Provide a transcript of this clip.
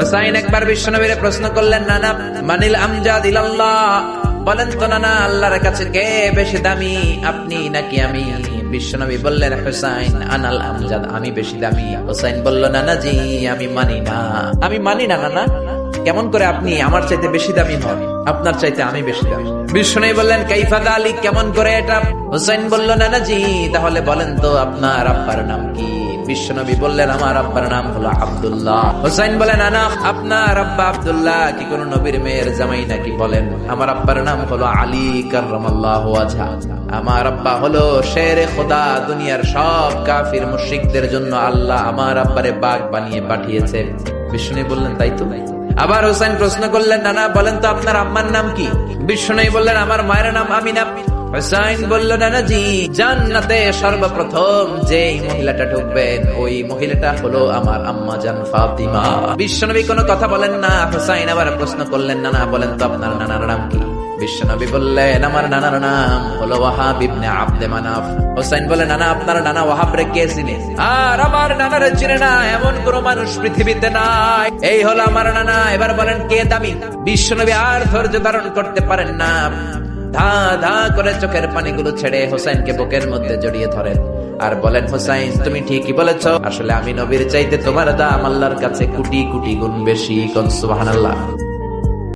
হুসাইন একবার বিশ্বনবীর প্রশ্ন করলেন, নানা মানিল আমজাদ ইলাল্লাহ, বলেন তো নানা আল্লাহর কাছে কে বেশি দামি, আপনি নাকি আমি? বিশ্বনবী বললেন, হুসাইন আনাল আমজাদ, আমি বেশি দামি। হুসাইন বলল, নানা জি আমি মানি না নানা। কেমন করে আপনি আমার চাইতে বেশি দামি হন? আপনার চাইতে আমি বেশি দামি। বিশ্বনবী বললেন, কাইফা যালিক, কেমন করে এটা? হুসাইন বলল, নানা জি তাহলে বলেন তো আপনার আব্বার নাম কি? বিশ্বনবী বললেন, আমার আব্বার নাম হলো আব্দুল্লাহ। হুসাইন বলেন, নানা আপনার আব্বা আব্দুল্লাহ কি কোন নবীর মেয়ের জামাই নাকি? বলেন, আমার আব্বার নাম হলো আলী কাররামাল্লাহু ওয়াজহা। আমার আব্বা হলো শেরে খোদা, দুনিয়ার সব কাফির মুশরিকদের জন্য আল্লাহ আমার আব্বারে বাঘ বানিয়ে পাঠিয়েছে। বিশ্বনবী বললেন, তাই তো। আবার হুসাইন প্রশ্ন করলেন, নানা বলেন তো আপনার আম্মার নাম কি? বিশ্বনবী বললেন, আমার মায়ের নাম আমিনা। হুসাইন বলল, নানা জি জান্নাতে সর্বপ্রথম যেই মহিলাটা ঢুকবেন ওই মহিলাটা হলো আমার আম্মা জান ফাতিমা। বিশ্বনবী কোনো কথা বলেন না। হুসাইন আবার প্রশ্ন করলেন, নানা বলেন তো আপনার নানার নাম কি? বিশ্বনবী বললেন, আমার নানার নাম হলো ওয়াহাব ইবনে আব্দে মানাফ। হুসাইন বলে, নানা আপনার নানা ওয়াহাব রে কে চিনে? আর আমার নানারে চিনে না এমন কোন মানুষ পৃথিবীতে নাই। এই হলো আমার নানা। এবার বলেন কে দামি? বিশ্বনবী আর ধৈর্য ধারণ করতে পারেন না, ধা ধা করে চোখের পানিগুলো ছেড়ে হোসেনকে বুকের মধ্যে জড়িয়ে ধরেন আর বলেন, হোসেন তুমি ঠিকই বলেছ, আসলে আমি নবীর চাইতে তোমার দাম আল্লাহর কাছে কোটি কোটি গুণ বেশি। সুবহানাল্লাহ।